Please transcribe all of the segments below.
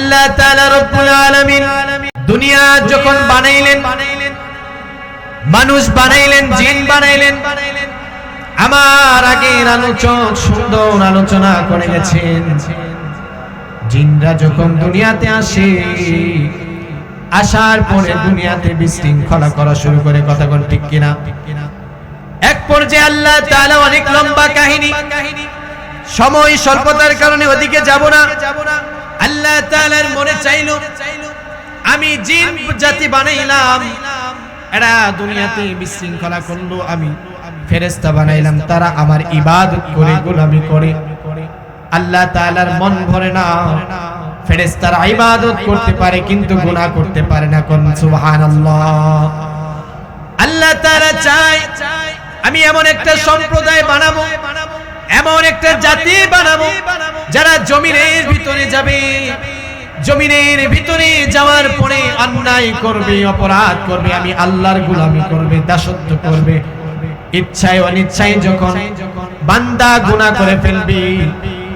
আল্লাহ তাআলা রব্বুল আলামিন দুনিয়া যখন বানাইলেন, মানুষ বানাইলেন, জিন বানাইলেন, আমার আগের আলোচক সুন্দর আলোচনা করে গেছেন। জিনরা যখন দুনিয়াতে আসে, আসার পরে দুনিয়াতে বিশৃঙ্খলা করা শুরু করে, কথা কোন ঠিক কিনা? এক পর্যায়ে আল্লাহ তাআলা অনেক লম্বা কাহিনী, সময় স্বল্পতার কারণে ওদিকে যাব না। আল্লাহ তাআলার মনে চাইলো আমি জিন জাতি বানাইলাম, এরা দুনিয়াতে বিশৃঙ্খলা করলো, আমি ফেরেশতা বানাইলাম, তারা আমার ইবাদত করে গোলামি করে। আল্লাহ তাআলার মন ভরে না, ফেরেশতারা ইবাদত করতে পারে কিন্তু গুনাহ করতে পারে না। কোন সুবহানাল্লাহ। আল্লাহ তাআলা চায় আমি এমন একটা সম্প্রদায় বানাবো, এমন একটা জাতি বানাবো যারা জমিনের ভিতরে যাবে, জমিনের ভিতরে যাওয়ার পরে অন্যায় করবে, অপরাধ করবে, আমি আল্লাহর গোলামি করবে, দাসত্ব করবে। ইচ্ছায় অনিচ্ছায় যখন বান্দা গুনাহ করে ফেলবে,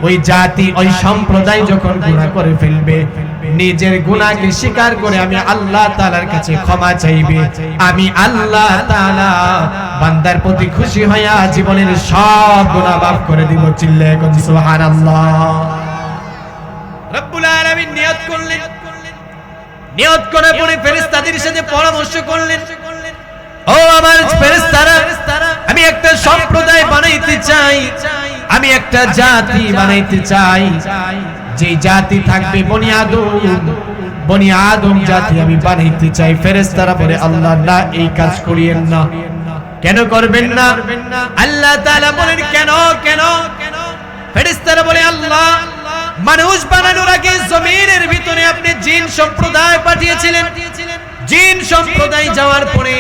ওই জাতি ওই সম্প্রদায় যখন গুনাহ করে ফেলবে, নিজের গুনাহকে স্বীকার করে আমি আল্লাহ তাআলার কাছে ক্ষমা চাইবে, আমি আল্লাহ তাআলা বান্দার প্রতি খুশি হইয়া জীবনের সব গুনাহ মাফ করে দিব। চিল্লায়ে কোন সুবহানাল্লাহ। রব্বুল আলামিন নিয়ত করলেন, নিয়ত করার পরে ফেরেশতাদের সাথে পরামর্শ করলেন, ও আমার ফেরেশতারা, আমি একটা সম্প্রদায় বানাইতে চাই, আমি একটা জাতি বানাইতে চাই, যে জাতি থাকবে বনি আদম, বনি আদম জাতি আমি বানাইতে চাই। ফেরেশতারা বলে আল্লাহ না, এই কাজ করিয়েন না। কেন করবেন না? আল্লাহ তাআলা বলেন কেন কেন? ফেরেশতারা বলে আল্লাহ, মানুষ বানানোর আগে জমিনের ভিতরে আপনি জিন সম্প্রদায় পাঠিয়েছিলেন, জিন সম্প্রদায় যাওয়ার পরে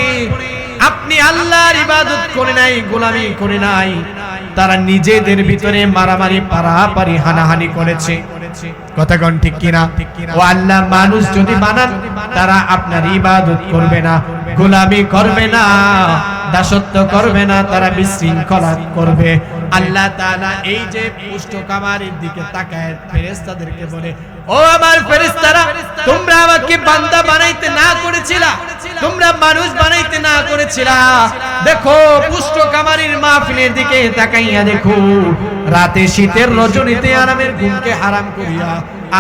আপনি আল্লাহর ইবাদত করে নাই, গোলামি করে নাই, তারা নিজেদের ভিতরে মারামারি, পারাপারি, হানাহানি করেছে। কথা কোন ঠিক কিনা? ও আল্লাহ, মানুষ যদি বানান তারা আপনার ইবাদত করবে না, গোলামি করবে না, দাসত্ব করবে না, তারা বিশৃঙ্খলা করবে। আল্লাহ তাআলা এই যে পুষ্ট কামারের দিকে তাকায় ফেরেশতাদেরকে বলে, ও আমার ফেরেশতারা, তোমরা আমাকে বান্দা বানাইতে না করেছিলা, তোমরা মানুষ বানাইতে না করেছিলা, দেখো পুষ্ট কামারের মাহফিলের দিকে তাকাইয়া দেখো, রাতে শীতের রজনীতে আরামের ঘুমকে হারাম করিয়া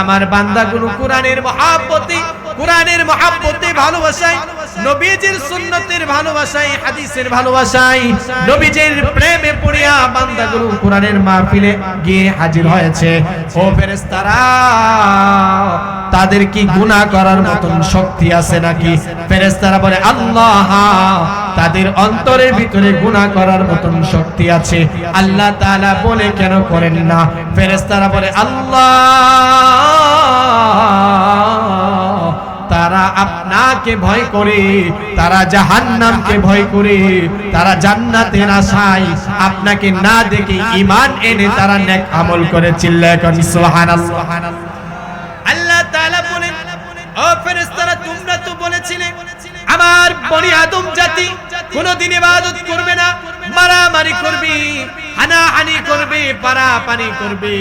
আমার বান্দাগুলো কোরআনের মহব্বতে, কোরআনের মহব্বতে ভালোবাসায়, নবীজির সুন্নতের ভালোবাসায়, হাদিসের ভালোবাসায়, নবীজির প্রেমে পড়িয়া বান্দাগুলো কোরআনের মাহফিলে গিয়ে হাজির হয়েছে। ও ফেরেশতারা, তাদের কি গুনাহ করার মতন শক্তি আছে নাকি? ফেরেশতারা বলে আল্লাহ, তাদের অন্তরের ভিতরে গুনাহ করার মতন শক্তি আছে। আল্লাহ তাআলা বলে কেন করেন না? ফেরেশতারা বলে আল্লাহ, তারা আপনাকে ভয় করে, তারা জাহান্নামকে ভয় করে, তারা জান্নাতের আশায় আপনাকে না দেখে ঈমান এনে তারা নেক আমল করে। চিল্লায়ে কোন সুবহানাল্লাহ। আল্লাহ তাআলা বলেন, ও ফেরেশতারা, তোমরা তো বলেছিলে আমার বনি আদম জাতি কোনদিন ইবাদত করবে না, মারামারি করবে, হানাহানি করবে, পারাপারি করবে,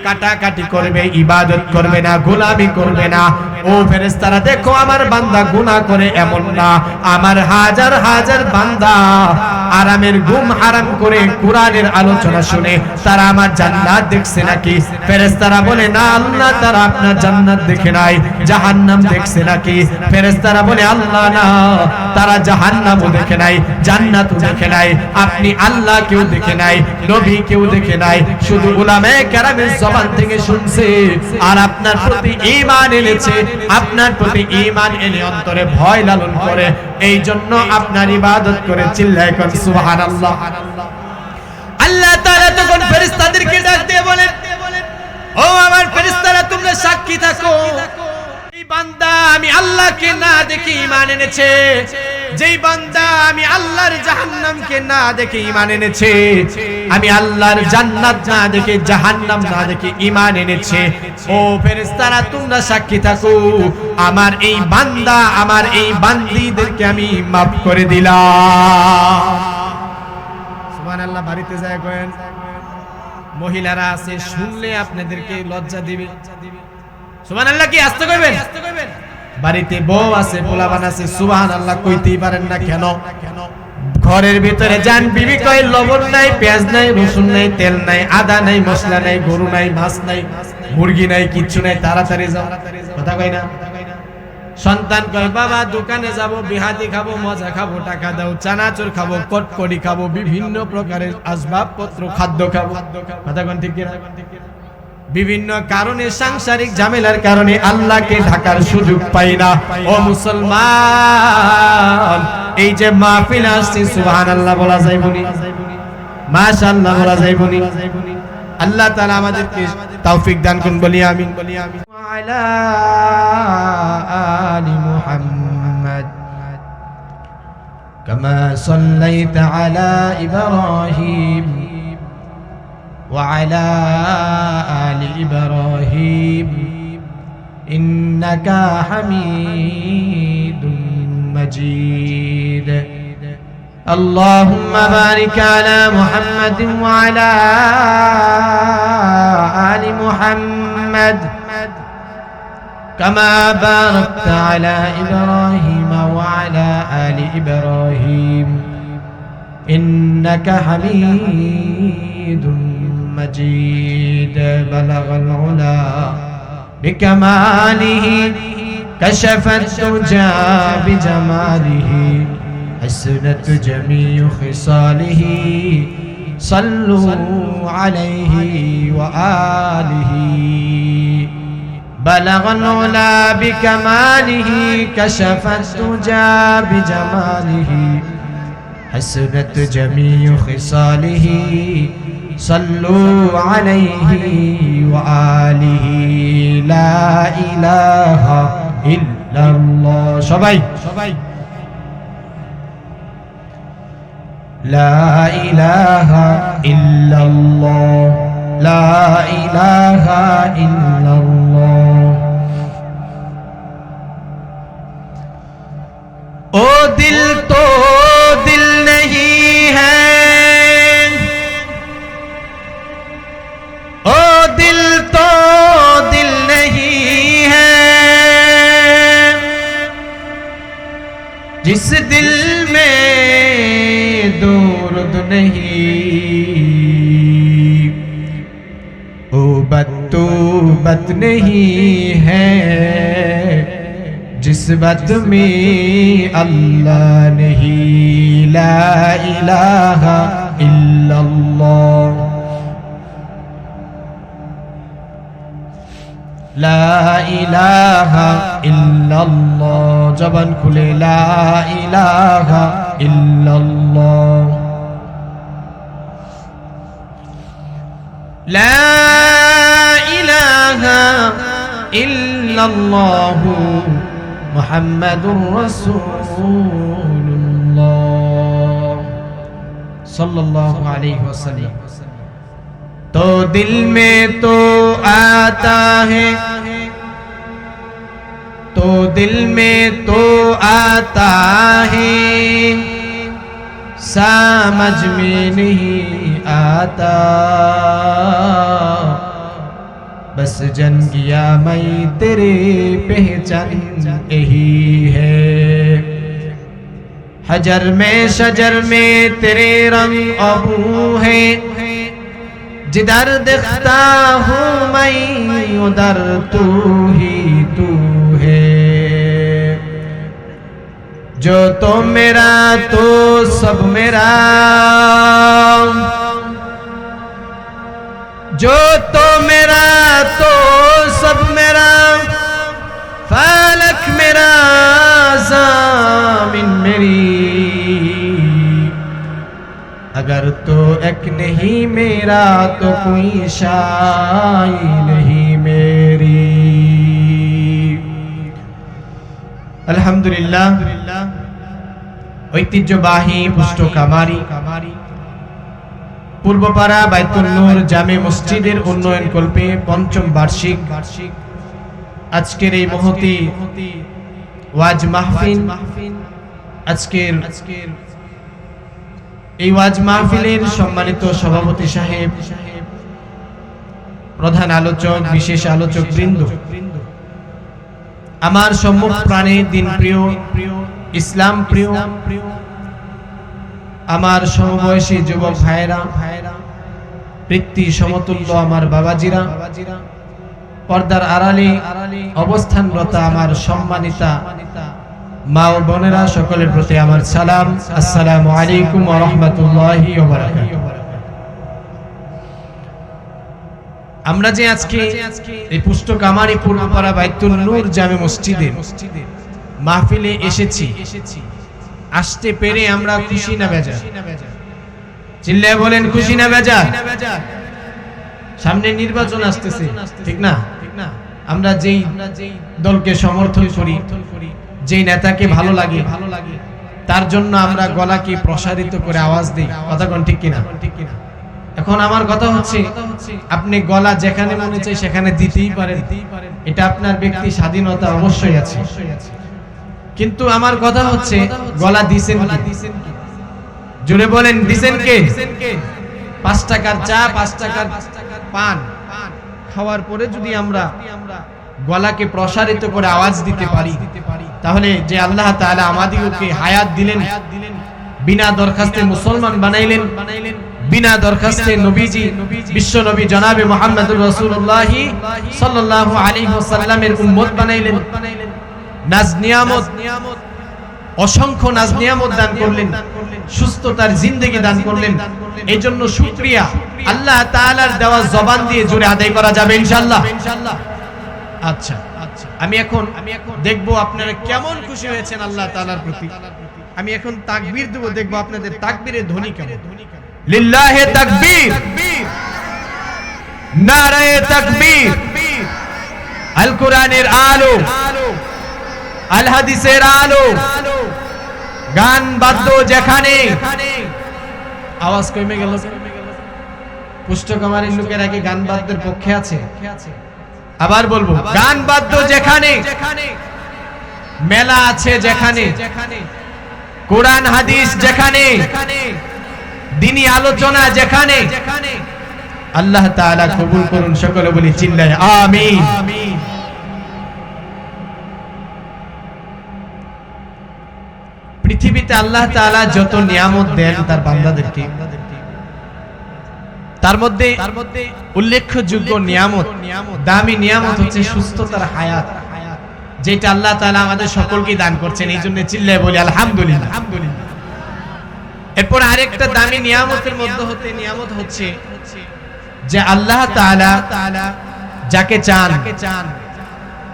কাটাকাটি করবে, ইবাদত করবে না, গোলামি করবে না। ও ফেরেশতারা, দেখো আমার বান্দা গুনাহ করে এমন না, আমার হাজার হাজার বান্দা আরামের ঘুম হারাম করে কোরআনের আলোচনা শুনে তারা আমার জান্নাত দেখছে নাকি? ফেরেশতারা বলে না আল্লাহ, তারা আপনার জান্নাত দেখে নাই, জাহান্নাম দেখছে নাকি? ফেরেশতারা বলে আল্লাহ না, তারা জাহান্নামও দেখে নাই, জান্নাতও দেখে নাই, আপনি আল্লাহ কেউ দেখে নাই, নবী কেউ দেখে নাই, শুধু উলামায়ে কেরামের জবান থেকে শুনছে আর আপনার প্রতি ঈমান এনেছে, আপনার প্রতি ঈমান এনে অন্তরে ভয় লালন করে, এই জন্য আপনার ইবাদত করে। চিল্লায়ে কোন সুবহানাল্লাহ। আল্লাহ তাআলা তখন ফেরেশতাদেরকে ডাক দিয়ে বলেন, ও আমার ফেরেশতারা, তোমরা সাক্ষী থাকো, এই বান্দা আমি আল্লাহকে না দেখে ঈমান এনেছে, যেই বান্দা আমি আল্লাহর জাহান্নামকে না দেখে ঈমান এনেছে, আমি আল্লাহর জান্নাত না দেখে জাহান্নাম না দেখে ঈমান এনেছে, ও ফেরেশতারা তোমরা সাক্ষী থাকো, আমার এই বান্দা আমার এই বান্দীদেরকে আমি maaf করে দিলাম। সুবহানাল্লাহ। বাড়িতে যায় করেন, মহিলারা আছে শুনলে আপনাদেরকে লজ্জা দিবে, সুবহানাল্লাহ কি আস্তে কইবেন? বাড়িতে বউ আছে, পোলাপান আছে, সুবহানাল্লাহ কইতেই পারেন না কেন? ঘরের ভিতরে যান, বিবি কয় লবণ নাই, পেঁয়াজ নাই, রসুন নাই, তেল নাই, আদা নাই, মশলা নাই, গরু নাই, মাছ নাই, মুরগি নাই, কিচ্ছু নাই, তাড়াতাড়ি যাও। কথা কয় না? সন্তান কয় বাবা দোকানে যাব, বিহাতি খাবো, মজা খাবো, টাকা দাও, চানাচুর খাবো, কটকটি খাবো, বিভিন্ন প্রকারের আসবাবপত্র, খাদ্য খাবো। কথা কোন ঠিক কিনা? বিভিন্ন কারণে, সাংসারিক ঝামেলার কারণে আল্লাহকে ঢাকার সুযোগ পাই না। ও মুসলমান, এই যে মাহফিল আসছে, সুবহানাল্লাহ বলা যায় বলি, মাশাআল্লাহ বলা যায় বলি। আল্লাহ তাআলা আমাদেরকে তৌফিক দান করুন, বলি আমিন। আলা আলি মুহাম্মাদ কামা সাল্লাইতা আলা ইব্রাহিম وعلى آل إبراهيم إنك حميد مجيد اللهم بارك على محمد وعلى آل محمد كما باركت على إبراهيم وعلى آل إبراهيم إنك حميد مجيد بلغ العلا بكماله كشف الدجى بجماله حسنت جميع خصاله صلوا عليه وآله بلغ العلا بكماله كشف الدجى بجماله حسنت جميع خصاله صلوا عليه وآله لا إله إلا الله সবাই لا إله إلا الله لا إله إلا الله ओ दिल तो दिल नहीं है ओ दिल तो दिल नहीं है जिस दिल में दर्द नहीं ओ बत नहीं है जिस बात में अल्लाह नहीं ला इलाहा इल्लल्लाह ला इलाहा इल्लल्लाह जबान खुले ला इलाहा इल्लल्लाह ला इलाहा इल्लल्लाह मुहम्मदुर रसूलुल्लाह सल्लल्लाहु अलैहि वसल्लम तो दिल में तो आता है तो दिल में तो आता है समझ में नहीं आता बस जन गया मैं तेरे पहचान यही है हजर में शजर में तेरे रंग अबू है जिधर देखता हूँ मैं उधर तू ही तू है जो तो मेरा तो सब मेरा जो तो मेरा तो सब मेरा फालक मेरा ज़मीन मेरी अगर तो एक नहीं मेरा तो कोई शाई नहीं मेरी अल्हम्दुलिल्लाह ঐতিহ্যবাহী পুষ্ট কামারি পূর্বপাড়া বাইতুল নূর জামে মসজিদের উন্নয়ন কল্পে পঞ্চম বার্ষিক আজকের এই মহতি ওয়াজ মাহফিল আজকের এই ওয়াজ মাহফিলের সম্মানিত সভাপতি সাহেব প্রধান আলোচক বিশেষ আলোচক বৃন্দ আমার সম্মুখ প্রাণে দিন প্রিয়, ইসলাম প্রিয় আমার সমবয়সী যুবক ভাইরা, পৃথ্বী সমতুল্য আমার বাবাজিরা, পর্দার আড়ালে অবস্থানরত আমার সম্মানিতা মা ও বোনেরা, সকলের প্রতি আমার সালাম। আসসালামু আলাইকুম ওয়া রাহমাতুল্লাহি ওয়া বারাকাতুহু। আমরা যে আজকে এই পুষ্টকামারী পূর্বপাড়া বাইতুল নূর জামে মসজিদে মাহফিলে এসেছি, আসতে পেরে আমরা খুশি না বেজার? চিল্লায়ে বলেন খুশি না বেজার? সামনে নির্বাচন আসতেছে, ঠিক না? আমরা যেই দলকে সমর্থন করি, যেই নেতাকে ভালো লাগে, তার জন্য আমরা গলাকে প্রসারিত করে আওয়াজ দিই। কথা কোন ঠিক কিনা? এখন আমার কথা হচ্ছে, আপনি গলা যেখানে মনে চাই সেখানে দিতেই পারেন, এটা আপনার ব্যক্তি স্বাধীনতা অবশ্যই আছে। কিন্তু আমার কথা হচ্ছে, গলা দিছেন কি? জোরে বলেন, দিছেন কে? 5 টাকার চা, 5 টাকার পান খাওয়ার পরে যদি আমরা গলাকে প্রসারিত করে আওয়াজ দিতে পারি, তাহলে যে আল্লাহ তাআলা আমাদেরকে হায়াত দিলেন, বিনা দরখাস্তে মুসলমান বানাইলেন, বিনা দরখাস্তে নবীজি বিশ্ব নবী জনাবে মুহাম্মদুর রাসূলুল্লাহ সাল্লাল্লাহু আলাইহি ওয়াসাল্লামের উম্মত বানাইলেন, নাজ নিয়ামত, অসংখ্য নাজ নিয়ামত দান করলেন, সুস্থতার জিন্দেগি দান করলেন। এই জন্য শুকরিয়া আল্লাহ তাআলার দেওয়া জবান দিয়ে জোরে আদায় করা যাবে ইনশাআল্লাহ। আচ্ছা, আমি এখন দেখবো আপনারা কেমন খুশি হয়েছেন আল্লাহ তাআলার প্রতি। আমি এখন তাকবীর দেব, দেখবো আপনাদের তাকবীরের ধ্বনি কেমন। লিল্লাহি তাকবীর, নারায়ে তাকবীর। আল কোরআনের আলো, আল হাদিসের আলো, গান বাদ্য যেখানে, আওয়াজ কমে গেল। পুষ্টকামারীর লোকেরা কি গান বাদ্যের পক্ষে আছে? আবার বলবো, গান বাদ্য যেখানে, মেলা আছে যেখানে, কোরআন হাদিস যেখানে, দ্বীনি আলোচনা যেখানে, আল্লাহ তাআলা কবুল করুন। সকলে বলি চিল্লায় আমিন। পৃথিবীতে আল্লাহ তাআলা যত নিয়ামত দেন তার বান্দাদেরকে, তার মধ্যে উল্লেখযোগ্য নিয়ামত, দামি নিয়ামত হচ্ছে সুস্থতার হায়াত, যেটা আল্লাহ তাআলা আমাদের সকলকে দান করছেন। এই জন্য চিল্লায় বলি আলহামদুলিল্লাহ। এরপর আরেকটা দামি নিয়ামতের মধ্যে নিয়ামত হচ্ছে যে আল্লাহ তাআলা যাকে চান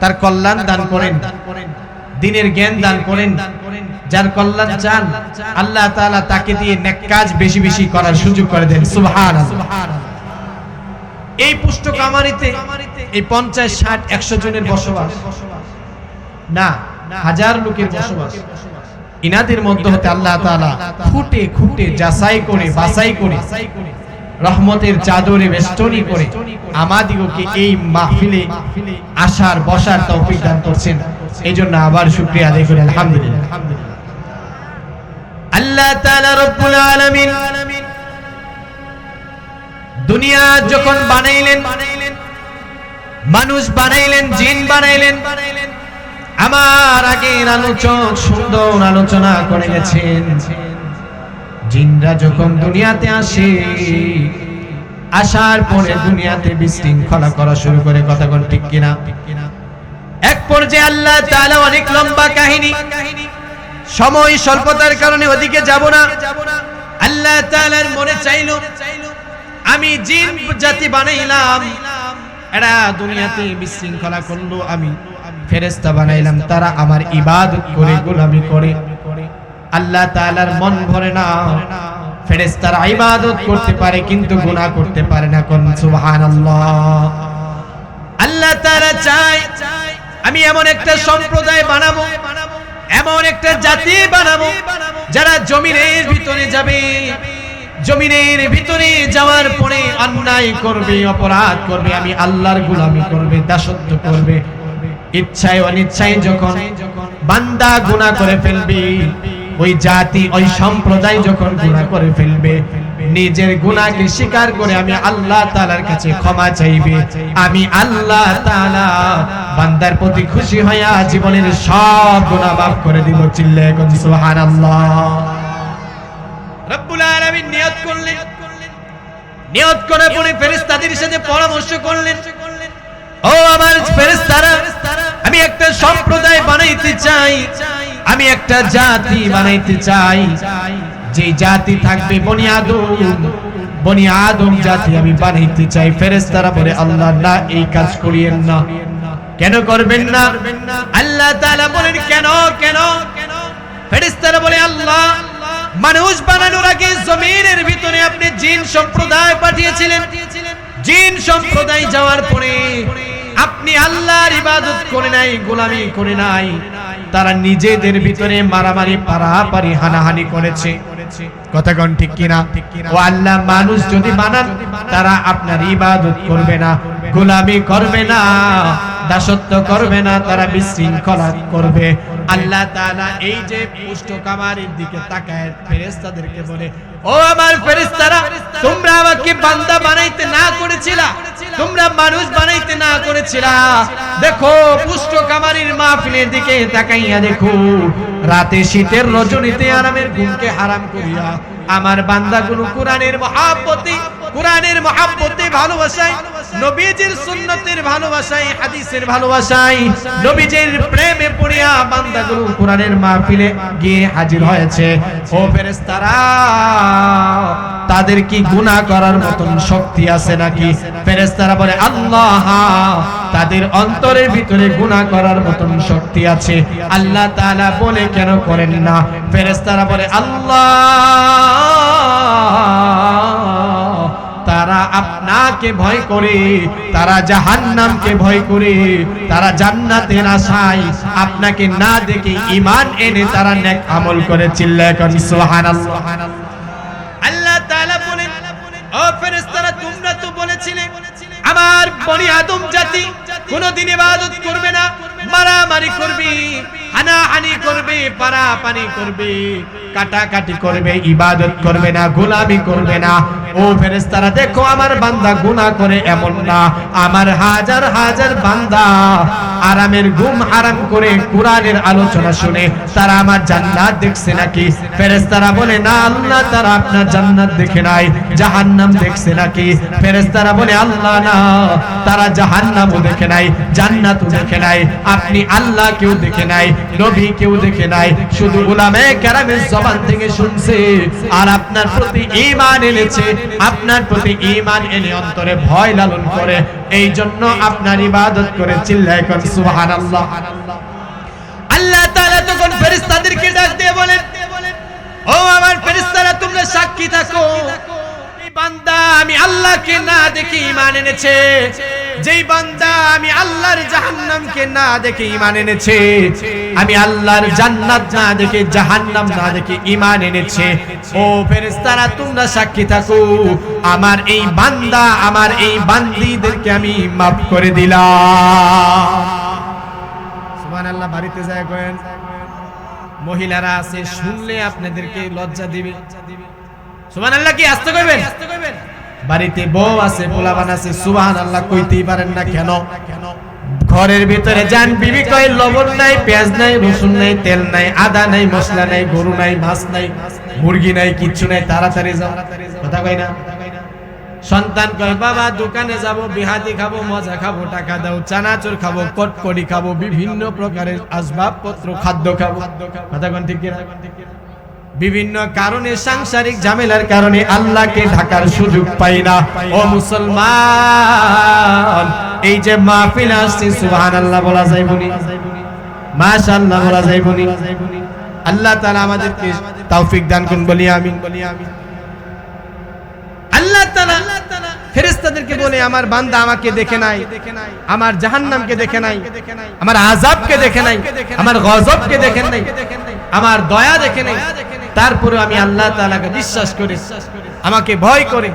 তার কল্যাণ দান করেন, দ্বীনের জ্ঞান দান করেন। যার কল্যাণ চান আল্লাহ তাআলা তাকে দিয়ে নেক কাজ বেশি বেশি করার সুযোগ করে দেন। সুবহানাল্লাহ। এই পুষ্টকামারীতে এই 50, 60, 100 জনের বসবাস না, হাজার লোকের বসবাস। ইনাদের মধ্যে হতে আল্লাহ তাআলা খুঁটে খুঁটে যাচাই করে বাছাই করে রহমতের চাদরে বেষ্টনী করে আমাদিগকে এই মাহফিলে আসার বসার তৌফিক দান করছেন। এই জন্য আবার শুকরিয়া আদায় করি আলহামদুলিল্লাহ। আল্লাহ তাআলা রব্বুল আলামিন দুনিয়া যখন বানাইলেন, মানুষ বানাইলেন, জিন বানাইলেন, আমার আগের আলোচক সুন্দর আলোচনা করে গেছেন। জিনরা যখন দুনিয়াতে আসে, আসার পরে দুনিয়াতে বিশৃঙ্খলা করা শুরু করে। কথা কোন ঠিক কিনা? এক পর্যায়ে আল্লাহ তাআলা অনেক লম্বা কাহিনী, সময় স্বল্পতার কারণে ওদিকে যাব না। আল্লাহ তাআলার মনে চাইলো, আমি জিন জাতি বানাইলাম, এরা দুনিয়াতে বিশৃঙ্খলা করলো, আমি ফেরেশতা বানাইলাম, তারা আমার ইবাদত করে গোলামি করে। আল্লাহ তাআলার মন ভরে না, ফেরেশতারা ইবাদত করতে পারে কিন্তু গুনাহ করতে পারে না। কোন সুবহানাল্লাহ। আল্লাহ তাআলা চায় আমি এমন একটা সম্প্রদায় বানাবো, এমন একটা জাতি বানাবো যারা জমিনের ভিতরে যাবে, জমিনের ভিতরে যাওয়ার পরে অন্যায় করবে, অপরাধ করবে, আমি আল্লাহর গোলামি করবে, দাসত্ব করবে। ইচ্ছায় অনিচ্ছায় যখন বান্দা গুনাহ করে ফেলবে, ওই জাতি ওই সম্প্রদায় যখন গুনাহ করে ফেলবে, নিজের গুনাহকে স্বীকার করে আমি আল্লাহ তাআলার কাছে ক্ষমা চাইবে, আমি আল্লাহ তাআলা বান্দার প্রতি খুশি হইয়া জীবনের সব গুনাহ মাফ করে দিব। চিল্লায়ে কোন সুবহানাল্লাহ। রব্বুল আলামিন নিয়ত করলেন, নিয়ত করে পরে ফেরেশতাদের সাথে পরামর্শ করলেন, ও আমার ফেরেশতারা, আমি একটা সম্প্রদায় বানাইতে চাই, আমি একটা জাতি বানাইতে চাই, যে জাতি থাকবে বনি আদম জাতি আমি বানাইতে চাই। ফেরেশতারা বলে, আল্লাহ না, এই কাজ করিয়েন না। কেন করবেন না? আল্লাহ তাআলা বলেন, কেন কেন? ফেরেশতারা বলে, আল্লাহ, মানুষ বানানোর আগে জমিনের ভিতরে আপনি জিন সম্প্রদায় পাঠিয়েছিলেন, জিন সম্প্রদায় যাওয়ার পরে আপনি আল্লাহর ইবাদত করে নাই, গোলামি করে নাই, তারা নিজেদের ভিতরে মারামারি পারাপারি হানাহানি করেছে। কথা কোন ঠিক কিনা? ও আল্লাহ, মানুষ যদি বানান তারা আপনার ইবাদত করবে না, গোলামি করবে না, দাসত্ব করবে না, তারা বিশৃঙ্খলা করবে। আল্লাহ তাআলা এই যে পুষ্টকামারের দিকে তাকায় ফেরেশতাদেরকে বলে, ও আমার ফেরেশতারা, তোমরা আমাকে বান্দা বানাইতে না করেছিলা, তোমরা মানুষ বানাইতে না করেছিলা, দেখো পুষ্টকামারের মাহফিলের দিকে তাকাইয়া দেখো, রাতে শীতের রজনীতে আরামের ঘুমকে হারাম করিয়া আমার বান্দাগুলো কোরআনের মহব্বতে ভালোবাসায়, নবীজির সুন্নতের ভালোবাসায়, হাদিসের ভালোবাসায়, নবীজির প্রেমে পড়িয়া বান্দাগুলো কোরআনের মাহফিলে গিয়ে হাজির হয়েছে। ও ফেরেশতারা, তাদের কি গুনাহ করার মতন শক্তি আছে নাকি? ফেরেশতারা বলে, আল্লাহ, তাদের অন্তরের ভিতরে গুনাহ করার মতন শক্তি আছে। আল্লাহ তাআলা বলে, কেন করেন না? ফেরেশতারা বলে, আল্লাহ, তারা আপনাকে ভয় করে, তারা জাহান্নামকে ভয় করে, তারা জান্নাতের আশায় আপনাকে না দেখে ঈমান এনে তারা নেক আমল করে। চিল্লায়ে কোন সুবহানাল্লাহ। আল্লাহ তাআলা বলেন, ও ফেরেশতারা, তোমরা তো বলেছিলে আমার বনি আদম জাতি কোনদিন ইবাদত করবে না, মারামারি করবে, হানাহানি করবে, পারাপারি করবে, কাটাকাটি করবে, ইবাদত করবে না, গোলামি করবে না। ও ফেরেশতারা, দেখো আমার বান্দা গুনাহ করে এমন না, আমার হাজার হাজার বান্দা আরামের ঘুম হারাম করে কোরআনের আলোচনা শুনে তারা আমার জান্নাত দেখছে নাকি? ফেরেশতারা বলে, না আল্লাহ, তারা আপনার জান্নাত দেখে নাই, জাহান্নাম দেখছে নাকি? ফেরেশতারা বলে, আল্লাহ না, তারা জাহান্নামও দেখে নাই, জান্নাতও দেখে নাই, আপনি আল্লাহ কেউ দেখে নাই, নবী কেউ দেখে নাই, শুধু উলামায়ে কেরামের জবান থেকে শুনছে আর আপনার প্রতি ঈমান এনেছে, আপনার প্রতি ঈমান এনে অন্তরে ভয় লালন করে, এই জন্য আপনার ইবাদত করে। চিল্লায়ে কোন সুবহানাল্লাহ। আল্লাহ তাআলা তখন ফেরেশতাদেরকে ডাক দিয়ে বলেন, ও আমার ফেরেশতারা, তোমরা সাক্ষী থাকো, এই বান্দা আমি আল্লাহকে না দেখে ঈমান এনেছে, যেই বান্দা আমি আল্লাহর জাহান্নামকে না দেখে ঈমান এনেছে, আমি আল্লাহর জান্নাত না দেখে জাহান্নাম না দেখে ঈমান এনেছে, ও ফেরেশতারা, তোমরা সাক্ষী থাকো, আমার এই বান্দা, আমার এই বান্দীদেরকে আমি মাফ করে দিলাম। সুবহানাল্লাহ। বাড়িতে যায় করেন, মহিলারা আছে, শুনলে আপনাদেরকে লজ্জা দিবে। সুবহানাল্লাহ। কি আস্তে কইবেন? বাড়িতে বউ আছে, পোলাপান আছে, সুবহানাল্লাহ কইতেই পারেন না কেন? ঘরের ভিতরে যান, বিবি কয় লবণ নাই, পেঁয়াজ নাই, রসুন নাই, তেল নাই, আদা নাই, মশলা নাই, গরু নাই, মাছ নাই, মুরগি নাই, কিচ্ছু নাই, তাড়াতাড়ি যাও। কথা কই না? সন্তান কয়, বাবা দোকানে যাব, বিহাতি খাবো, মজা খাবো, টাকা দাও, চানাচুর খাবো, কটকটি খাবো, বিভিন্ন প্রকারের আসবাবপত্র, খাদ্য খাবো। কথা কোন ঠিক কিনা? বিভিন্ন কারণে, সাংসারিক ঝামেলার কারণে আল্লাহকে ঢাকার সুযোগ পাই না। ও মুসলমান, এই যে মাহফিল আসছে, সুবহানাল্লাহ বলা যায় বলি, মাশাআল্লাহ বলা যায় বলি। আল্লাহ তাআলা আমাদেরকে তৌফিক দান করুন, বলি আমিন। আল্লাহ তাআলা ফেরেশতাদেরকে বলে, আমার বান্দা আমাকে দেখে নাই, আমার জাহান্নামকে দেখে নাই, আমার আযাবকে দেখে নাই, আমার গজবকে দেখেন নাই, আমার দয়া দেখে নাই, তারপরে আমি আল্লাহ তাআলাকে বিশ্বাস করি, আমাকে ভয় করে।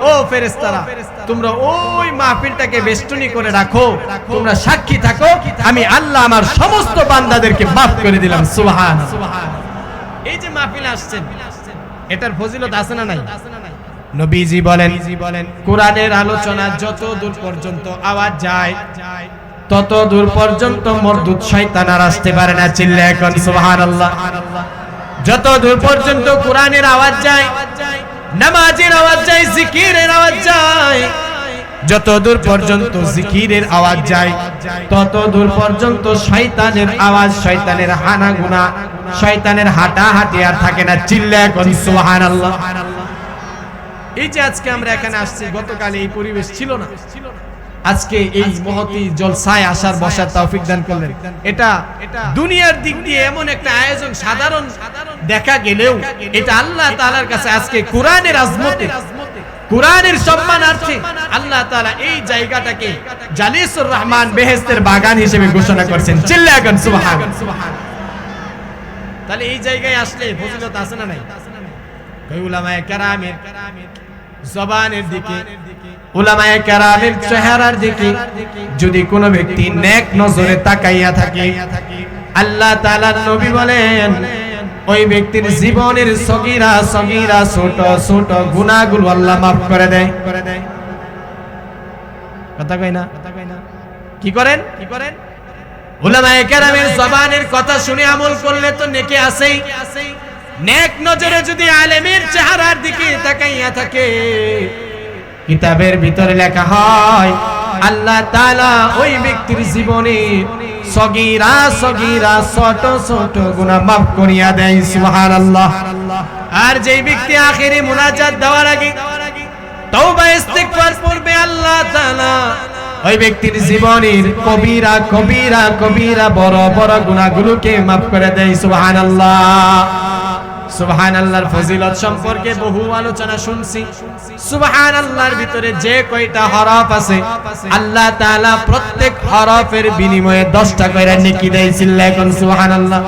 ও ফেরেশতারা, তোমরা ওই মাহফিলটাকে বেষ্টনী করে রাখো, তোমরা সাক্ষী থাকো, আমি আল্লাহ আমার সমস্ত বান্দাদেরকে মাফ করে দিলাম। সুবহানাল্লাহ। এই যে মাহফিল আসছেন, এটার ফজিলত আছে না নাই? নবীজি বলেন কোরআনের আলোচনা যত দূর পর্যন্ত আওয়াজ যায় তত দূর পর্যন্ত মরদুদ শয়তান আর আসতে পারে না। চিল্লায়ে কোন সুবহানাল্লাহ। যত দূর পর্যন্ত কোরআনের আওয়াজ যায়, নামাজের আওয়াজ যায়, জিকিরের আওয়াজ যায়, যত দূর পর্যন্ত জিকিরের আওয়াজ যায় তত দূর পর্যন্ত শয়তানের আওয়াজ, শয়তানের হানাগুনা, শয়তানের হাঁটাহাঁটি আর থাকে না। চিল্লায়ে কোন সুবহানাল্লাহ। এই যে আজকে আমরা এখানে আসছি, গতকাল এই পরিবেশ ছিল না, আজকে এই মহতি জলসায় আসার বসার তৌফিক দান করলেন। এটা দুনিয়ার দিক দিয়ে এমন একটা আয়োজন সাধারণ দেখা গেলেও এটা আল্লাহ তাআলার কাছে আজকে কোরআনের আজমতে, কোরআনের সম্মানার্থে আল্লাহ তাআলা এই জায়গাটাকে জালিসুর রহমান বেহেশতের বাগান হিসেবে ঘোষণা করেছেন। চিল্লায়ে কোন সুবহানাল্লাহ। তাহলে এই জায়গায় আসলে ফজিলত আছে না নাই? কই উলামায়ে কেরামের জবানের দিকে, উলামায়ে কেরামের চেহারার দিকে যদি কোনো ব্যক্তি নেক নজরে তাকাইয়া থাকে, আল্লাহ তাআলার নবী বলেন ওই ব্যক্তির জীবনের সগীরা সগীরা ছোট ছোট গুনাহগুলো আল্লাহ maaf করে দেয়। কথা কই না? কি করেন? উলামায়ে কেরামের জবানের কথা শুনে আমল করলে তো নেকি আছেই। নেক নজরে যদি আলেমের চেহারার দিকে তাকাইয়া থাকে, কিতাবের ভিতরে লেখা হয় আল্লাহ তাআলা ওই ব্যক্তির জীবনে সগীরা সগীরা ছোট ছোট গুনাহ maaf করিয়া দেয়। সুবহানাল্লাহ। আর যেই ব্যক্তি আখেরি মুনাজাত দেওয়ার আগে তওবা ইস্তিগফার পড়বে, আল্লাহ তাআলা ওই ব্যক্তির জীবনের কবিরা কবিরা কবিরা বড় বড় গুনাহগুলোকে maaf করে দেয়। সুবহানাল্লাহ। সুবহানাল্লাহর ফজিলত সম্পর্কে বহু আলোচনা শুনছি। সুবহানাল্লাহর ভিতরে যে কয়টা হরফ আছে আল্লাহ তাআলা প্রত্যেক হরফের বিনিময়ে 10টা কইরা নেকি দেয়। চিল্লায়ে কোন সুবহানাল্লাহ।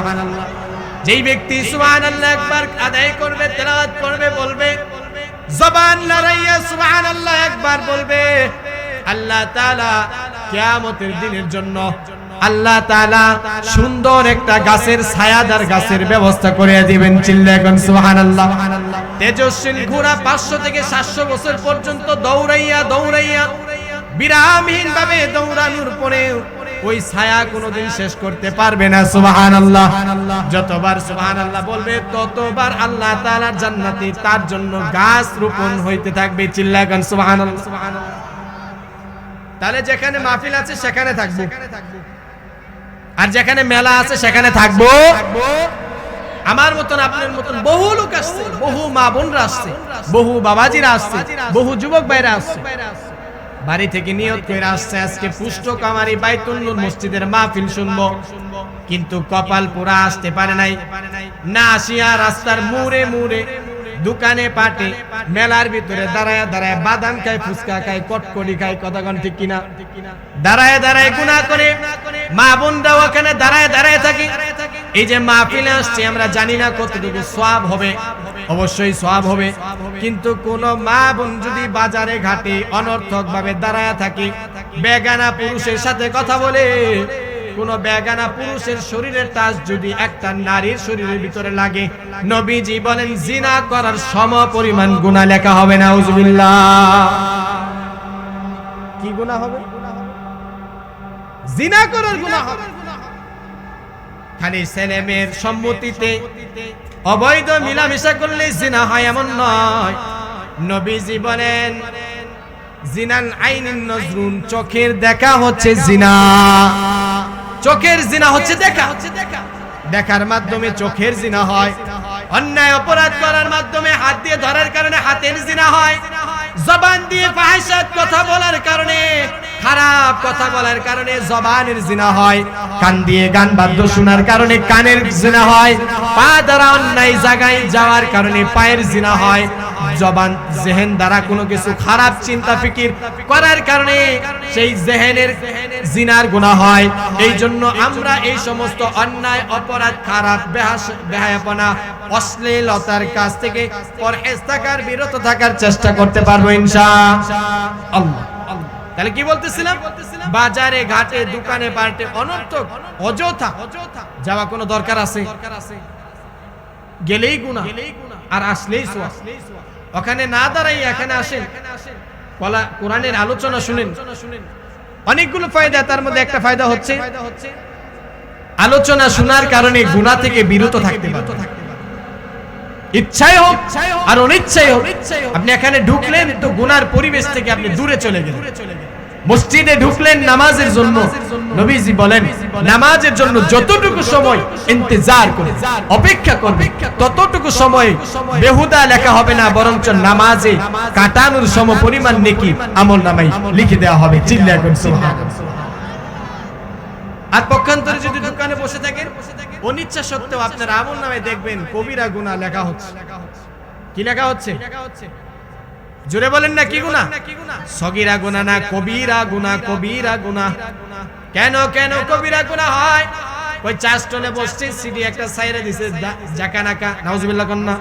যেই ব্যক্তি সুবহানাল্লাহ একবার আদায় করবে, তেলাওয়াত করবে, বলবে, জবান লড়াইয়া সুবহানাল্লাহ একবার বলবে, আল্লাহ তাআলা কিয়ামতের দিনের জন্য আল্লাহ তাআলা সুন্দর একটা গাছের ছায়াদার গাছের ব্যবস্থা করে দিবেন। চিল্লায়ে কোন সুবহানাল্লাহ। তেজস্বিনী ঘোড়া 500 থেকে 700 বছর পর্যন্ত দৌড়াইয়া দৌড়াইয়া বিরামহীন ভাবে দৌড়ানোর পরে ওই ছায়া কোনোদিন শেষ করতে পারবে না। সুবহানাল্লাহ। যতবার সুবহানাল্লাহ বলবে ততবার আল্লাহ তাআলার জান্নাতে তার জন্য গাছ রোপণ হইতে থাকবে। চিল্লায়ে কোন সুবহানাল্লাহ। তাহলে যেখানে মাহফিল আছে সেখানে থাকবো, আর যেখানে মেলা আছে সেখানে থাকবো। আমার মতন আপনার মতন বহু লোক আসছে, বহু মা বোনরা আসছে, বহু বাবাজিরা আসছে, বহু যুবক ভাইরা আসছে, বাড়ি থেকে নিয়ত করে আসছে আজকে পুষ্টকামারী বাইতুল নূর মসজিদের মাহফিল শুনবো, কিন্তু কপাল পোড়া আসতে পারে নাই। না আসিয়া রাস্তার মুড়ে মুড়ে দোকানে পাটে মেলার ভিতরে দাঁড়ায় দাঁড়ায় বাদাম খায়, ফুচকা খায়, কটকটি খায়। কতক্ষণ ঠিক কিনা? দাঁড়ায় দাঁড়ায় গুনাহ করে। মা বোনরা ওখানে দাঁড়ায় দাঁড়ায় থাকে। এই যে মাহফিলে আসছে আমরা জানি না কতটুকু সওয়াব হবে, অবশ্যই সওয়াব হবে, কিন্তু কোন মা বোন যদি বাজারে ঘাটে অনর্থক ভাবে দাঁড়ায় থাকে, বেগানা পুরুষের সাথে কথা বলে, কোন বেগানা পুরুষের শরীরের টাচ যদি একটা নারীর শরীরের ভিতরে লাগে, নবীজি বলেন জিনা করার সমপরিমাণ গুনাহ লেখা হবে। নাউজুবিল্লাহ। কি গুনাহ হবে? জিনা করার গুনাহ হবে। খালি ছেলে মেয়ের সম্মতিতে অবৈধ মিলামেশা করলে জিনা হয় এমন নয়। নবীজি বলেন জিনান আইনিন নজরুন, চোখের দেখা হচ্ছে জিনা। চোখের জিনা হচ্ছে দেখা, দেখার মাধ্যমে চোখের জিনা হয়। অন্যায় অপরাধ করার মাধ্যমে হাত দিয়ে ধরার কারণে হাতের জিনা হয়। জবান দিয়ে ফাহিশাত কথা বলার কারণে, খারাপ কথা বলার কারণে জবানের জিনা হয়। কান দিয়ে গান বাদ্য শোনার কারণে কানের জিনা হয়। পা দ্বারা অন্যায় জায়গায় যাওয়ার কারণে পায়ের জিনা হয়। জবান জেহেন দ্বারা কোনো কিছু খারাপ চিন্তা ফিকির করার কারণে সেই জেহেনের জিনার গুনাহ হয়। এই জন্য আমরা এই সমস্ত অন্যায় অপরাধ, খারাপ বেহায়াপনা, অশ্লীলতার কাছ থেকে পরহেজ থাকার, বিরত থাকার চেষ্টা করতে পারবো ইনশাআল্লাহ। তাহলে কি বলতেছিলাম? বাজারে ঘাটে দোকানে পার্টে অনর্থক অযথা যাওয়া কোনো দরকার আছে? গেলেই গুনাহ আর আসলেই সওয়াব। ওখানে না দাঁড়াই এখানে আসেন, কোরআনের আলোচনা শুনেন। অনেকগুলো ফায়দা, তার মধ্যে একটা ফায়দা হচ্ছে আলোচনা শোনার কারণে গুনাহ থেকে বিরত থাকতে পারবেন। ইচ্ছাই হোক আর অনিচ্ছাই হোক, আপনি এখানে ঢুকলেন তো গুনার পরিবেশ থেকে আপনি দূরে চলে গেলেন। মসজিদে ঢুকলেন নামাজের জন্য, নবীজি বলেন নামাজের জন্য যতটুকু সময় ইন্তজার করে অপেক্ষা করবে ততটুকু সময় বেহুদা লেখা হবে না, বরঞ্চ নামাজে কাটানোর সমপরিমাণ নেকি আমলনামায় লিখে দেওয়া হবে। চিল্লায়া করে সুবহানাল্লাহ। আর পক্ষান্তরে যদি দোকানে বসে থাকেন, অনিচ্ছা সত্ত্বেও আপনার আমলনামায় দেখবেন কবিরা গুনাহ লেখা হচ্ছে। কি লেখা হচ্ছে? জোরে বলেন না, কি গুনাহ? সগীরা গুনাহ না, কবিরা গুনাহ। কবিরা গুনাহ কেন কেন কবিরা গুনাহ হয়? ওই চা স্টলে বসছে, সিডি একটা সাইরে দিছে জাকানাকা, নাউজুবিল্লাহ কন্না।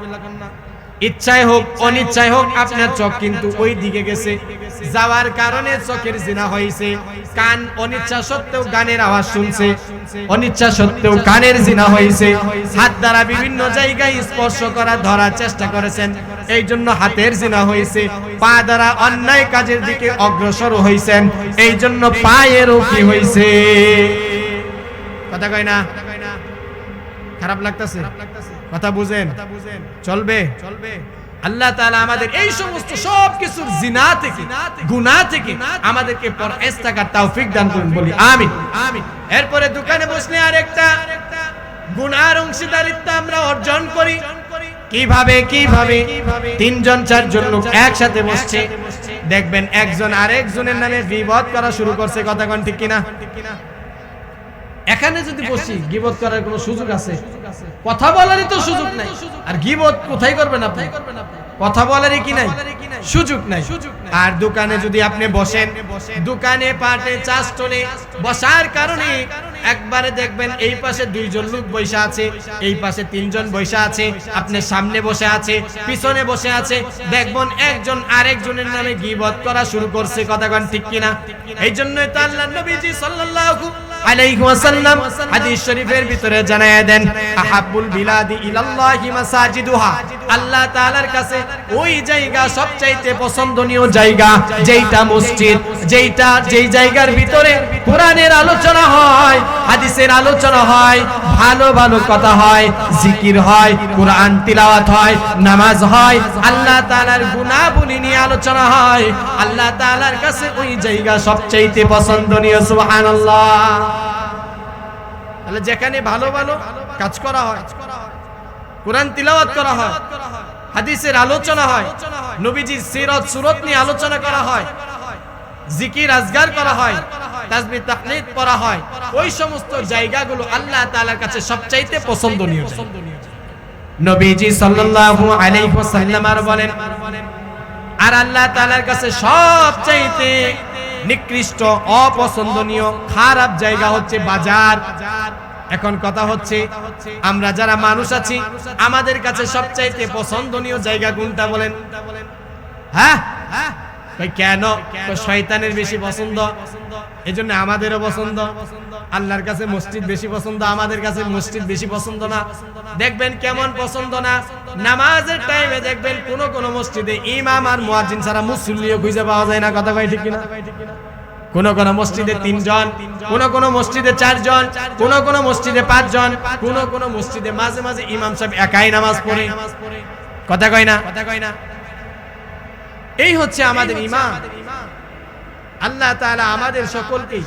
ইচ্ছায় হোক অনিচ্ছায় হোক আপনার চোখ কিন্তু ওই দিকে গেছে, যাওয়ার কারণে চোখের জিনা হয়েছে। কান অনিচ্ছা সত্ত্বেও গানের আওয়াজ শুনছে, অনিচ্ছা সত্ত্বেও কানের জিনা হয়েছে। হাত দ্বারা বিভিন্ন জায়গায় স্পর্শ করা ধরার চেষ্টা করেছেন, এই জন্য হাতের জিনা হয়েছে। পা দ্বারা অন্যায় কাজের দিকে অগ্রসর হয়েছেন, এই জন্য পায়েরও কি হয়েছে? কথা কয় না? খারাপ লাগতেছে? কথা বুঝেন? চলবে? আল্লাহ তাআলা আমাদের এই সমস্ত সবকিছুর জিনা থেকে, গুনাহ থেকে আমাদেরকে পরহেজ থাকার তৌফিক দান করুন, বলি আমিন। এরপরে দোকানে বসলে আরেকটা গুনার অংশীদারিত্ব আমরা অর্জন করি। কিভাবে? তিনজন চারজন লোক একসাথে বসছে, দেখবেন একজন আরেকজনের নামে গীবত করা শুরু করছে। কথা কোন ঠিক কিনা? এখানে যদি বসি গীবত করার কোনো সুযোগ আছে? কথা বলারই তো সুযোগ নাই, আর গীবত কোথায় করবেন আপনি? কথা বলারই কি নাই? সুযোগ নাই। আর দোকানে যদি আপনি বসেন, দোকানে পাটে চা স্টলে বসার কারণে একবারে দেখবেন এই পাশে দুইজন লোক বসে আছে, এই পাশে তিনজন বসে আছে, আপনি সামনে বসে আছে, পিছনে বসে আছে, দেখবেন একজন আরেকজনের নামে গীবত করা শুরু করছে। কথা কোন ঠিক কিনা? এই জন্যই তো আল্লাহর নবীজি সাল্লাল্লাহু আলাইহি ওয়াসাল্লাম হাদিস শরীফের ভিতরে জানায়া দেন, আহাব্বুল বিলাদি ইলাল্লাহি মাসাজিদুহা, আল্লাহ তাআলার কাছে ওই জায়গা সবচাইতে পছন্দনীয় জায়গা যেইটা মসজিদ, যেই জায়গার ভিতরে কোরআনের আলোচনা হয়, হাদিসের আলোচনা হয়, ভালো ভালো কথা হয়, জিকির হয়, কোরআন তিলাওয়াত হয়, নামাজ হয়, আল্লাহ তাআলার গুনাহগুলি নিয়ে আলোচনা হয়। আল্লাহ তাআলার কাছে ওই জায়গা সবচাইতে পছন্দনীয়। সুবহানাল্লাহ। তাহলে যেখানে ভালো ভালো কাজ করা হয়, কোরআন তিলাওয়াত করা হয়, হাদিসের আলোচনা হয়, নবীজির সিরাত সুরত নিয়ে আলোচনা করা হয়, জিকির আজগার করা হয়, তাসবিহ তাহলিল পড়া হয়, ওই সমস্ত জায়গাগুলো আল্লাহ তাআলার কাছে সবচাইতে পছন্দনীয়। নবীজি সাল্লাল্লাহু আলাইহি ওয়াসাল্লাম আর বলেন, আর আল্লাহ তাআলার কাছে সবচাইতে নিকৃষ্ট, অপছন্দনীয়, খারাপ জায়গা হচ্ছে বাজার। এখন কথা হচ্ছে আমরা যারা মানুষ আছি, আমাদের কাছে সবচাইতে পছন্দনীয় জায়গা কোনটা বলেন? হ্যাঁ, কেন? শয়তানের বেশি পছন্দ, এজন্য আমাদেরও পছন্দ। আল্লাহর কাছে মসজিদ বেশি পছন্দ, আমাদের কাছে মসজিদ বেশি পছন্দ না। দেখবেন কেমন পছন্দ না? নামাজের টাইমে দেখবেন কোন কোন মসজিদে ইমাম আর মুয়াজ্জিন ছাড়া মুসল্লিও খুঁজে পাওয়া যায় না। কথা কয় ঠিক কিনা? কোন কোন মসজিদে 3 জন, কোন কোন মসজিদে 4 জন, কোন কোন মসজিদে 5 জন, কোন কোন মসজিদে মাঝে মাঝে ইমাম সাহেব একাই নামাজ পড়ে। কথা কয় না? এই হচ্ছে আমাদের ঈমান। আল্লাহ তাআলা আমাদের সকলকে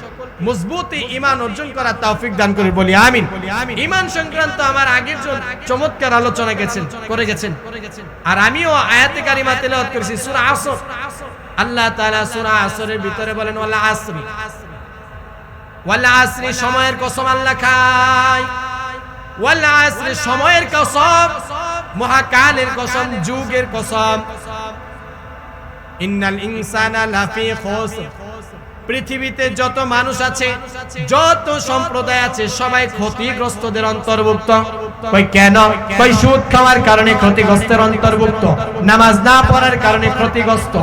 মজবুত ঈমান অর্জন করার তৌফিক দান করে, বলি আমিন। ঈমান সংক্রান্ত আমার আগের জন চমৎকার আলোচনা করে গেছেন, আর আমিও আয়াতে কারিমা তেলাওয়াত করেছি সূরা আসর। আল্লাহ তাআলা সূরা আসরের ভিতরে বলেন, ওয়াল আসরি, সময়ের কসম আল্লাহ খায়। ওয়াল আসরি, সময়ের কসম, মহাকালের কসম, যুগের কসম। ইন্নাল ইনসানা লাফি খুসর, পৃথিবীতে যত মানুষ আছে, যত সম্প্রদায় আছে, সবাই ক্ষতিগ্রস্তদের অন্তর্ভুক্ত। কই কেন? কই সুদ খাওয়ার কারণে ক্ষতিগ্রস্তের অন্তর্ভুক্ত, নামাজ না পড়ার কারণে ক্ষতিগ্রস্ত,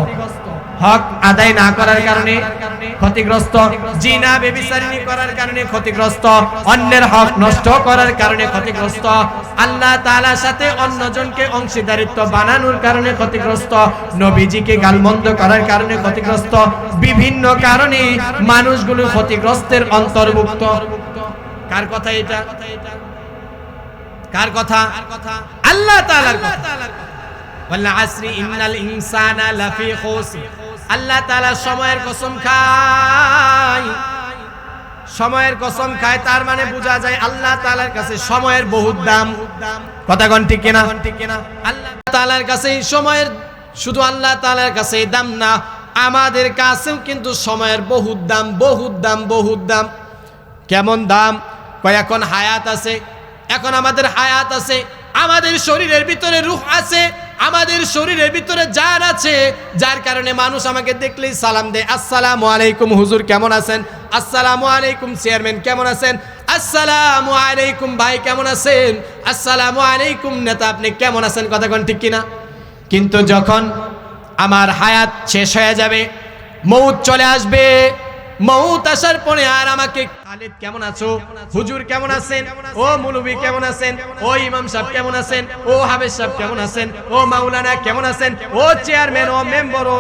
হক আদায় না করার কারণে ক্ষতিগ্রস্ত, জিনা ব্যভিচারিণী করার কারণে ক্ষতিগ্রস্ত, অন্যের হক নষ্ট করার কারণে ক্ষতিগ্রস্ত, আল্লাহ তাআলার সাথে অন্যজনকে অংশীদারিত্ব বানানোর কারণে ক্ষতিগ্রস্ত, নবীজিকে গালমন্দ করার কারণে ক্ষতিগ্রস্ত, বিভিন্ন কারণে মানুষগুলো ক্ষতিগ্রস্তের অন্তর্ভুক্ত। কার কথা এটা? কার কথা? আল্লাহ তাআলার কথা। ওয়াল আসরি ইন্নাল ইনসানা লাফি খুসর। আল্লাহ তাআলা সময়ের কসম খায়, সময়ের কসম খায়, তার মানে বোঝা যায় আল্লাহ তাআলার কাছে সময়ের বহুত দাম। কথা কোন ঠিক কিনা? আল্লাহ তাআলার কাছে সময়ের, শুধু আল্লাহ তাআলার কাছে দাম না, আমাদের কাছেও কিন্তু সময়ের বহুত দাম, বহুত দাম, বহুত দাম। কেমন দাম? কয় এখন হায়াত আছে, এখন আমাদের হায়াত আছে, আমাদের শরীরের ভিতরে রূহ আছে, আমাদের শরীরের ভিতরে জান আছে, যার কারণে মানুষ আমাকে দেখলেই সালাম দেয়, আসসালামু আলাইকুম হুজুর কেমন আছেন, আসসালামু আলাইকুম চেয়ারম্যান কেমন আছেন, আসসালামু আলাইকুম ভাই কেমন আছেন, আসসালামু আলাইকুম নেতা আপনি কেমন আছেন। কথা কোন ঠিক কিনা? কিন্তু যখন আমার হায়াত শেষ হয়ে যাবে, মৌত চলে আসবে, মৌত আসার পরে আর আমাকে খালিদ কেমন আছো, হুজুর কেমন আছেন, ও মুলবি কেমন আছেন, ও ইমাম সাহেব কেমন আছেন, ও হাফেজ সাহেব কেমন আছেন, ও মাওলানা কেমন আছেন, ও চেয়ারম্যান, ও মেম্বার, ও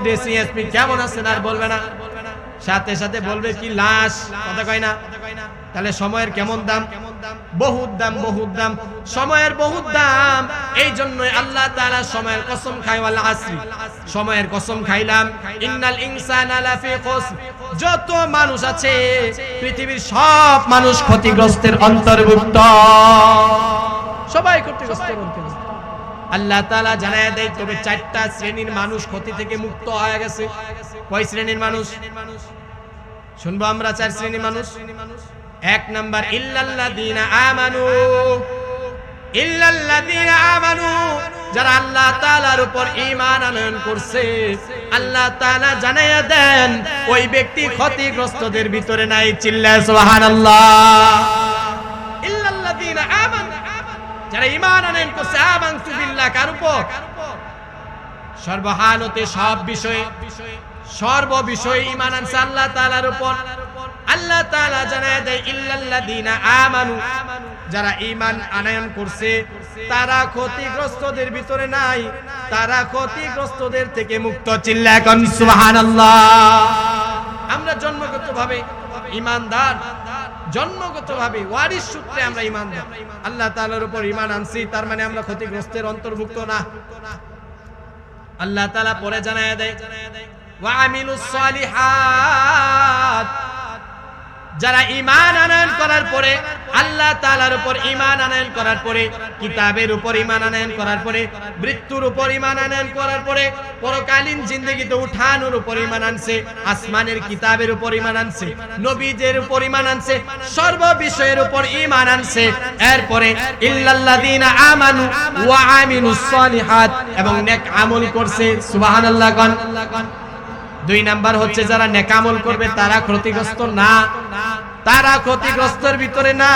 ডিসিএসপি কেমন আছেন আর বলবে না, সাথে সাথে বলবে কি লাশ। কথা কয় না? তাহলে সময়ের কেমন দাম? বহুত দাম, বহুত দাম, সময়ের বহুত দাম। এই জন্য আল্লাহ তাআলা সময়ের কসম খায়, ওয়াল আসরি, সময়ের কসম খাইলাম, ইন্নাল ইনসানা লাফি খুসর। যত মানুষ আছে পৃথিবীর সব মানুষ ক্ষতিগ্রস্তের অন্তর্ভুক্ত, সবাই ক্ষতিগ্রস্তের অন্তর্ভুক্ত। আল্লাহ তাআলা জানায় দেয় তবে চারটা শ্রেণীর মানুষ ক্ষতি থেকে মুক্ত হয়ে গেছে। কয় শ্রেণীর মানুষ শুনবো আমরা? চার শ্রেণীর মানুষ। এক নাম্বার ইল্লাল্লাযীনা আমানু, ইল্লাল্লাযীনা আমানু, যারা আল্লাহ তাআলার উপর ঈমান আনয়ন করছে, আল্লাহ তাআলা জানায়া দেন ওই ব্যক্তি ক্ষতিগ্রস্তদের ভিতরে নাই। চিল্লায় সুবহানাল্লাহ। ইল্লাল্লাযীনা আমানু, যারা ঈমান আনয়ন করছে, আমানতু বিল্লাহ, কার উপর? সর্বহালতে, সব বিষয়ে, সর্ব বিষয়ে ঈমান আনছে আল্লাহ তাআলার উপর। আল্লাহ তাআলা জানায় দেয় ইল্লাল্লাযীনা আমানু, যারা ঈমান আনয়ন করছে তারা ক্ষতিগ্রস্তদের ভিতরে নাই, তারা ক্ষতিগ্রস্তদের থেকে মুক্ত। চিল্লায় কোন সুবহানাল্লাহ। আমরা জন্মগতভাবে ঈমানদার, জন্মগতভাবে ওয়ারিস সূত্রে আমরা ঈমানদার, আল্লাহ তাআলার উপর ঈমান আনছি, তার মানে আমরা ক্ষতিগ্রস্তের অন্তর্ভুক্ত না। আল্লাহ তাআলা পরে জানায় দেয় ওয়া আমিলুস সালিহাত, যারা ঈমান আনয়ন করার পরে, আল্লাহ তাআলার উপর ঈমান আনয়ন করার পরে, কিতাবের উপর ঈমান আনয়ন করার পরে, মৃত্যুর উপর ঈমান আনয়ন করার পরে, পরকালীন জিন্দেগিতে উঠানোর উপর ঈমান আনছে, আসমানের কিতাবের উপর ঈমান আনছে, নবীদের উপর ঈমান আনছে, সর্ব বিষয়ের উপর ঈমান আনছে। এরপরে ইল্লাল্লাযীনা আমানু ওয়া আমিলুস সালিহাত, এবং নেক আমল করছে। সুবহানাল্লাহ। দুই নাম্বার হচ্ছে যারা নেক আমল করবে তারা ক্ষতিগ্রস্ত না, তারা ক্ষতিগ্রস্তের ভিতরে না,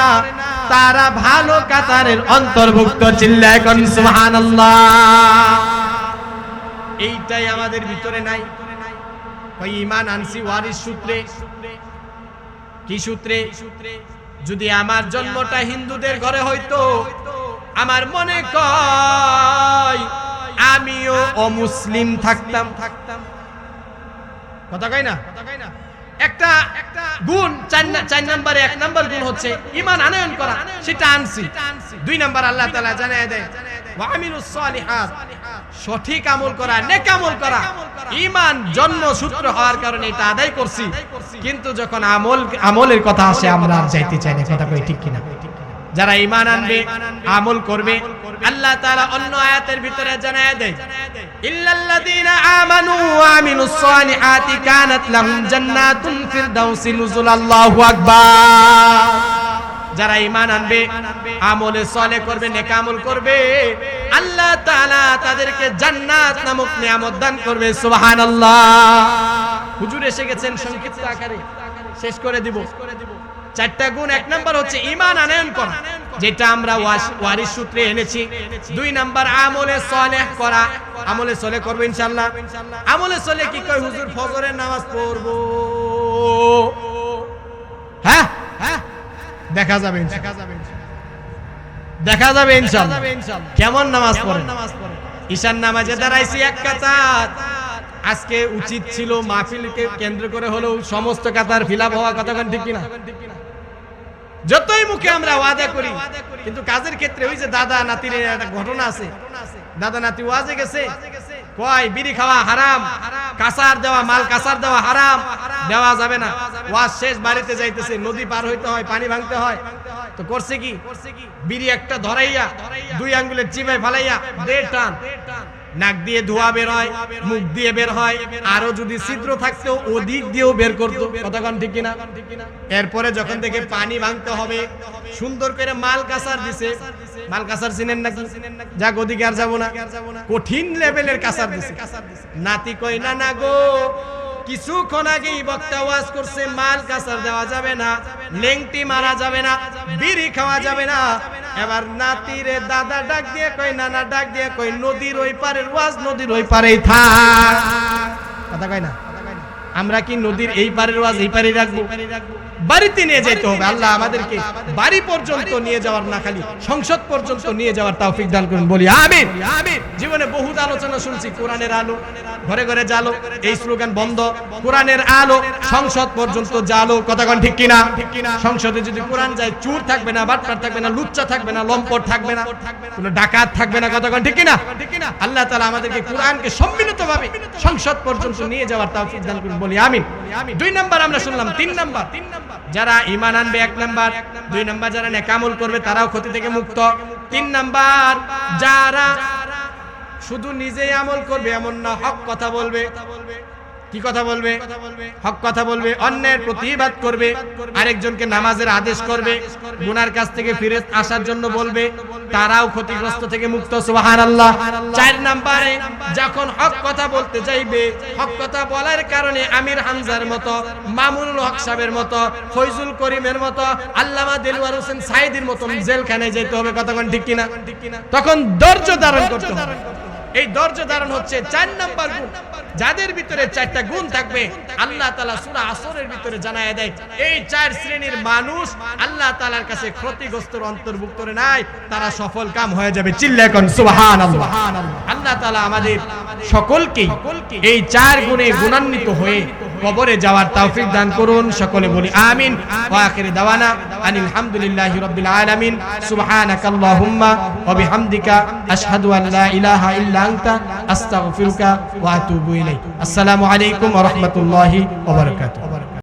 তারা ভালো কাতারের অন্তর্ভুক্ত। চিল্লায় কোন সুবহানাল্লাহ। এইটাই আমাদের ভিতরে নাই। ওই ঈমান আনছি ওয়ারিস সূত্রে। কি সূত্রে? যদি আমার জন্মটা হিন্দুদের ঘরে হইতো, আমার মনে কয় আমিও অমুসলিম থাকতাম। কথা কয় না? একটা গুণ, চার নম্বরে এক নম্বর গুণ হচ্ছে ঈমান আনয়ন করা, সেটা আনছি। দুই নম্বর আল্লাহ তাআলা জানায় দেয় ওয়া আমিলুস সালিহাত, সঠিক আমল করা, নেক আমল করা। ঈমান জন্ম সূত্র হওয়ার কারণে এটা আদায় করছি, কিন্তু যখন আমলের কথা আসে আমরা আর যাইতে চাই না। কথা কই ঠিক কিনা? যারা ঈমান আনবে, আমল করবে, আল্লাহ তাআলা অন্য আয়াতের ভিতরে জানায় দেয় ইল্লাল্লাযীনা আমানু ওয়া আমিলুস সালিহাতি কানাত লাহুম জান্নাতুল ফিরদাউসি নুজুলা। আল্লাহু আকবার। যারা ঈমান আনবে, আমলে সালেহ করবে, নেক আমল করবে, আল্লাহ তাআলা তাদেরকে জান্নাত নামক নিয়ামত দান করবে। সুবহানাল্লাহ। হুজুর এসে গেছেন, সংক্ষিপ্ত আকারে শেষ করে দিব। চারটা গুণ। এক নাম্বার হচ্ছে ঈমান আনয়ন করা, যেটা আমরা ওয়ারিস সূত্রে এনেছি। 2 নাম্বার আমলে সালেহ করা, আমলে সালেহ করব ইনশাআল্লাহ। আমলে সালেহ কি কয়, হুজুর ফজরের নামাজ পড়ব, হ্যাঁ দেখা যাবে ইনশাআল্লাহ কেমন নামাজ পড়েন। ঈশার নামাজে দাঁড়াইছি এক কাতার, আজকে উচিত ছিল মাহফিলকে কেন্দ্র করে হলেও সমস্ত কাতার ফিলাপ হওয়া, কথা ঠিক কিনা? যতই মুখে আমরা ওয়াদা করি, কিন্তু কাজের ক্ষেত্রে ওই যে দাদা নাতির একটা ঘটনা আছে, দাদা নাতি ওয়াজে গেছে, কয় বিড়ি খাওয়া হারাম, কাসার দেওয়া, মাল কাসার দেওয়া হারাম, দেওয়া যাবে না। ওয়াজ শেষ, বাড়িতে যাইতেছে, নদী পার হইতে হয়, পানি ভাঙতে হয়, তো করছে কি, বিড়ি একটা ধরাইয়া 2 আঙ্গুলের চিবাই ফালাইয়া টান, নাক দিয়ে ধোঁয়া বের হয়, মুখ দিয়ে বের হয়, আরো যদি ছিদ্র থাকতো ওদিক দিয়েও বের করতো, কতক্ষণ ঠিক কিনা? এরপরে যখন দেখে পানি ভাঙতে হবে, সুন্দর করে মাল কাসার দিছে। মাল কাসার চিনেন নাকি? যাক ওদিকে আর যাবো না, কঠিন লেভেলের কাসার দিছে। নাতি কই না না গো, কিছুক্ষণ আগেই বক্তা ওয়াজ করছে মাল কাসার দেওয়া যাবে না, লেংটি মারা যাবে না, বিড়ি খাওয়া যাবে না। এবার নাতিরে দাদা ডাক দিয়ে কই, নানা ডাক দিয়ে কই, নদীর ওই পারের ওয়াজ নদীর ওই পারেই থাক, কথা কয় না? আমরা কি নদীর এই পারের ওয়াজ এই পারেই রাখবো? বাড়িতে নিয়ে যেতে হবে। আল্লাহ আমাদেরকে বাড়ি পর্যন্ত নিয়ে যাওয়ার, না খালি সংসদ পর্যন্ত নিয়ে যাওয়ার তৌফিক দান করুন, বলি আমিন। জীবনে বহুত আলোচনা শুনছি, কোরআনের আলো ঘরে ঘরে জালো, এই স্লোগান বন্ধ। কোরআনের আলো সংসদ পর্যন্ত জালো, কতক্ষণ ঠিক কিনা? সংসদে যদি কোরআন যায়, চুর থাকবে না, বাটপার থাকবে না, লুচ্চা থাকবে না, লম্পট থাকবে না, কোনো ডাকাত থাকবে না, কতক্ষণ ঠিক কিনা? আল্লাহ তাআলা আমাদেরকে কোরআনকে সম্মিলিতভাবে সংসদ পর্যন্ত নিয়ে যাওয়ার তৌফিক দান করুন, বলি আমিন। 2 নাম্বার আমরা শুনলাম। 3 নাম্বার, যারা ঈমান আনবে 1 নাম্বার। 2 নাম্বার, যারা নেক আমল করবে তারাও ক্ষতি থেকে মুক্ত। 3 নাম্বার, যারা শুধু নিজেই আমল করবে এমন না, হক কথা বলবে। কি কথা বলবে? হক কথা বলবে, অন্যের প্রতিবাদ করবে, আরেকজনকে নামাজের আদেশ করবে, গুনার কাছ থেকে ফিরে আসার জন্য বলবে, তারাও ক্ষতিগ্রস্ত থেকে মুক্ত, সুবহানাল্লাহ। 4 নম্বরে, যখন হক কথা বলতে যাইবে, হক কথা বলার কারণে আমির হামজার মতো, মামুনুল হক সাহেবের মতো, ফয়জুল করিমের মতো, আল্লামা দেলওয়ার হোসেন সাইদির মতো জেলখানায় যেতে হবে, কতক্ষণ ঠিক কিনা? তখন ধৈর্য ধারণ করতে হবে। এই ধৈর্য ধারণ হচ্ছে 4 নাম্বার গুণ। যাদের ভিতরে 4টা গুণ থাকবে, আল্লাহ তাআলা সূরা আসরের ভিতরে জানায় দেয়, এই 4 শ্রেণীর মানুষ আল্লাহ তাআলার কাছে ক্ষতিগ্রস্তর অন্তর্ভুক্ত নাই, তারা সফল কাম হয়ে যাবে। চিল্লায় কোন সুবহানাল্লাহ। আল্লাহ তাআলা আমাদের সকলকে এই 4 গুণে গুণান্বিত হয়ে কবরে যাওয়ার তৌফিক দান করুন, সকলে বলি আমিন। ওয়া আখিরি দাওয়ানা আনিল হামদুলিল্লাহি রাব্বিল আলামিন। সুবহানাকাল্লাহুম্মা ওয়া বিহামদিকা আশহাদু আন লা ইলাহা ইল্লা আনতা আস্তাগফিরুকা ওয়া আতুবু ইলাইক। আসসালামু আলাইকুম ওয়া রাহমাতুল্লাহি ওয়া বারাকাতুহু।